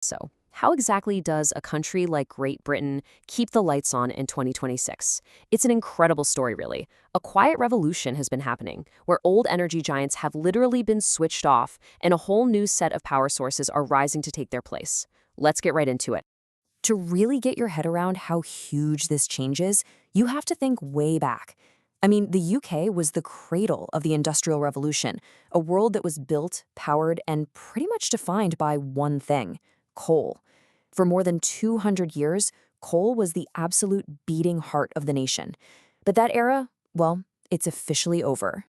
So, how exactly does a country like Great Britain keep the lights on in 2026? It's an incredible story, really. A quiet revolution has been happening, where old energy giants have literally been switched off, and a whole new set of power sources are rising to take their place. Let's get right into it. To really get your head around how huge this change is, you have to think way back. I mean, the UK was the cradle of the Industrial Revolution, a world that was built, powered, and pretty much defined by one thing: coal. For more than 200 years, coal was the absolute beating heart of the nation. But that era, well, it's officially over.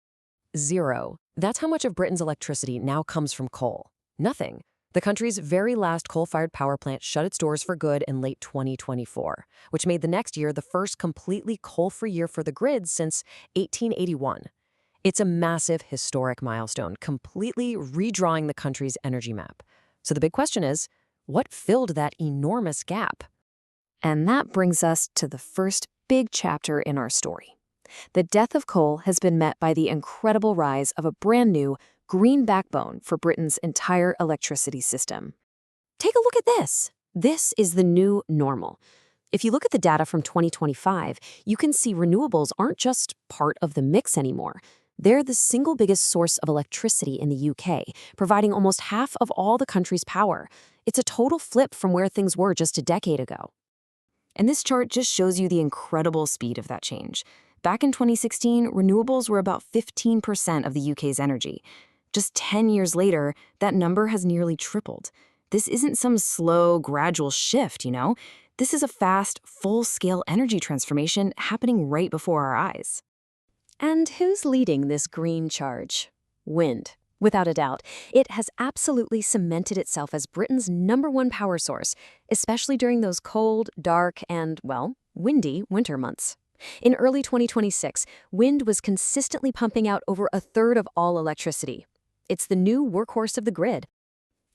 Zero. That's how much of Britain's electricity now comes from coal. Nothing. The country's very last coal-fired power plant shut its doors for good in late 2024, which made the next year the first completely coal-free year for the grid since 1881. It's a massive historic milestone, completely redrawing the country's energy map. So the big question is, what filled that enormous gap? And that brings us to the first big chapter in our story. The death of coal has been met by the incredible rise of a brand new green backbone for Britain's entire electricity system. Take a look at this. This is the new normal. If you look at the data from 2025, you can see renewables aren't just part of the mix anymore. They're the single biggest source of electricity in the UK, providing almost half of all the country's power. It's a total flip from where things were just a decade ago. And this chart just shows you the incredible speed of that change. Back in 2016, renewables were about 15% of the UK's energy. Just 10 years later, that number has nearly tripled. This isn't some slow, gradual shift, you know? This is a fast, full-scale energy transformation happening right before our eyes. And who's leading this green charge? Wind. Without a doubt, it has absolutely cemented itself as Britain's #1 power source, especially during those cold, dark, and, well, windy winter months. In early 2026, wind was consistently pumping out over a third of all electricity. It's the new workhorse of the grid.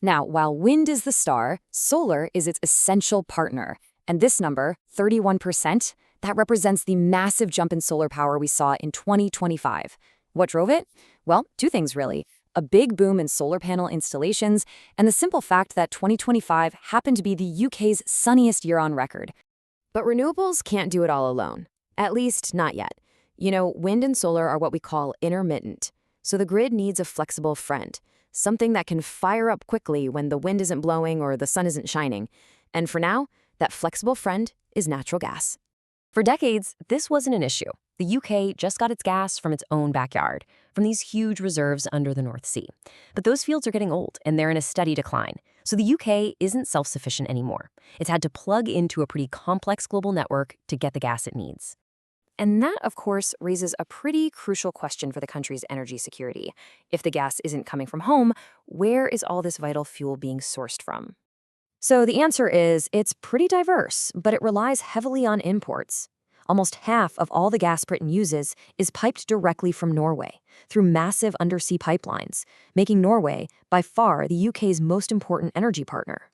Now, while wind is the star, solar is its essential partner. And this number, 31%, that represents the massive jump in solar power we saw in 2025. What drove it? Well, two things really: a big boom in solar panel installations, and the simple fact that 2025 happened to be the UK's sunniest year on record. But renewables can't do it all alone. At least, not yet. You know, wind and solar are what we call intermittent. So the grid needs a flexible friend, something that can fire up quickly when the wind isn't blowing or the sun isn't shining. And for now, that flexible friend is natural gas. For decades, this wasn't an issue. The UK just got its gas from its own backyard, from these huge reserves under the North Sea. But those fields are getting old, and they're in a steady decline. So the UK isn't self-sufficient anymore. It's had to plug into a pretty complex global network to get the gas it needs. And that, of course, raises a pretty crucial question for the country's energy security. If the gas isn't coming from home, where is all this vital fuel being sourced from? So the answer is it's pretty diverse, but it relies heavily on imports. Almost half of all the gas Britain uses is piped directly from Norway, through massive undersea pipelines, making Norway, by far, the UK's most important energy partner.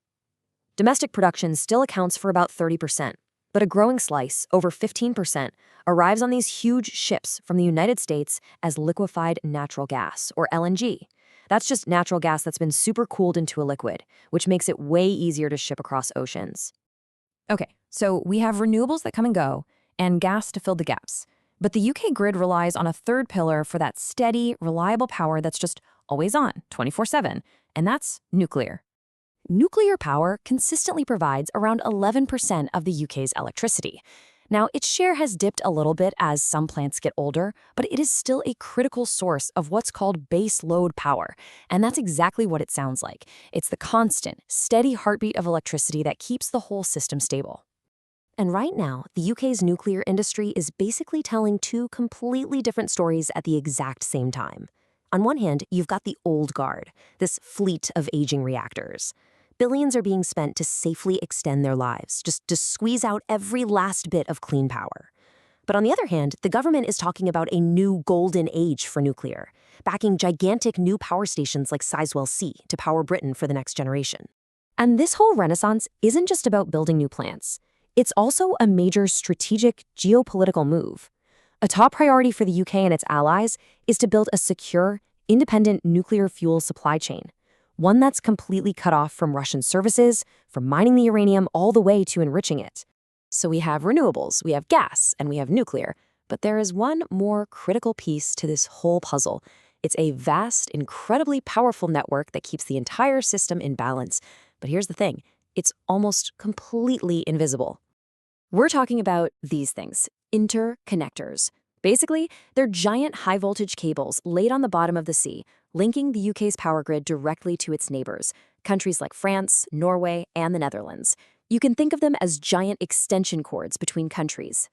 Domestic production still accounts for about 30%, but a growing slice, over 15%, arrives on these huge ships from the United States as liquefied natural gas, or LNG. That's just natural gas that's been supercooled into a liquid, which makes it way easier to ship across oceans. Okay, so we have renewables that come and go, and gas to fill the gaps. But the UK grid relies on a third pillar for that steady, reliable power that's just always on, 24/7, and that's nuclear. Nuclear power consistently provides around 11% of the UK's electricity. Now, its share has dipped a little bit as some plants get older, but it is still a critical source of what's called base load power. And that's exactly what it sounds like. It's the constant, steady heartbeat of electricity that keeps the whole system stable. And right now, the UK's nuclear industry is basically telling two completely different stories at the exact same time. On one hand, you've got the old guard, this fleet of aging reactors. Billions are being spent to safely extend their lives, just to squeeze out every last bit of clean power. But on the other hand, the government is talking about a new golden age for nuclear, backing gigantic new power stations like Sizewell C to power Britain for the next generation. And this whole renaissance isn't just about building new plants. It's also a major strategic geopolitical move. A top priority for the UK and its allies is to build a secure, independent nuclear fuel supply chain. one that's completely cut off from Russian services, from mining the uranium all the way to enriching it. So we have renewables, we have gas, and we have nuclear. But there is one more critical piece to this whole puzzle. It's a vast, incredibly powerful network that keeps the entire system in balance. But here's the thing, it's almost completely invisible. We're talking about these things, interconnectors. Basically, they're giant high-voltage cables laid on the bottom of the sea, linking the UK's power grid directly to its neighbors, countries like France, Norway, and the Netherlands. You can think of them as giant extension cords between countries.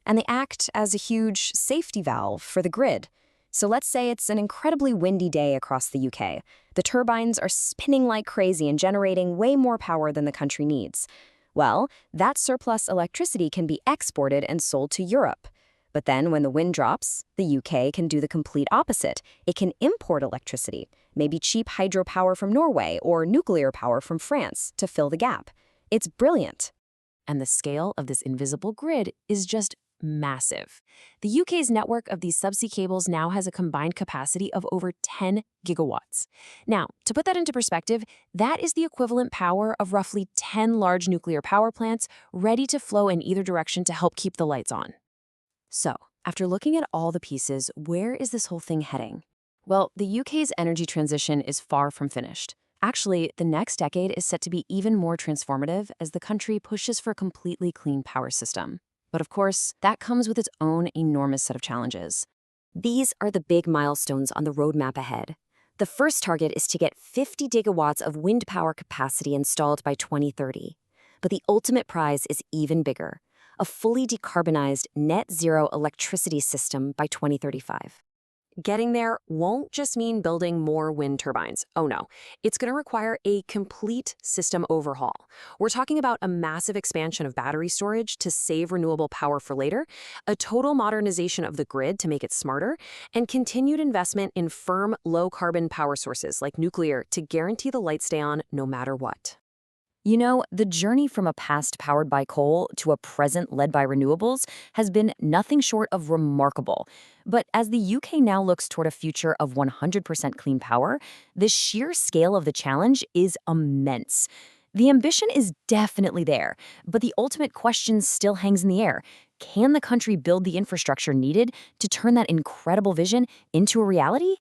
And they act as a huge safety valve for the grid. So let's say it's an incredibly windy day across the UK. The turbines are spinning like crazy and generating way more power than the country needs. Well, that surplus electricity can be exported and sold to Europe. But then when the wind drops, the UK can do the complete opposite. It can import electricity, maybe cheap hydropower from Norway or nuclear power from France to fill the gap. It's brilliant. And the scale of this invisible grid is just massive. The UK's network of these subsea cables now has a combined capacity of over 10 gigawatts. Now, to put that into perspective, that is the equivalent power of roughly 10 large nuclear power plants ready to flow in either direction to help keep the lights on. So, after looking at all the pieces, where is this whole thing heading? Well, the UK's energy transition is far from finished. Actually, the next decade is set to be even more transformative as the country pushes for a completely clean power system. But of course, that comes with its own enormous set of challenges. These are the big milestones on the roadmap ahead. The first target is to get 50 gigawatts of wind power capacity installed by 2030. But the ultimate prize is even bigger: a fully decarbonized net zero electricity system by 2035. Getting there won't just mean building more wind turbines. Oh no, it's going to require a complete system overhaul. We're talking about a massive expansion of battery storage to save renewable power for later, a total modernization of the grid to make it smarter, and continued investment in firm, low-carbon power sources like nuclear to guarantee the lights stay on no matter what. You know, the journey from a past powered by coal to a present led by renewables has been nothing short of remarkable. But as the UK now looks toward a future of 100% clean power, the sheer scale of the challenge is immense. The ambition is definitely there, but the ultimate question still hangs in the air. Can the country build the infrastructure needed to turn that incredible vision into a reality?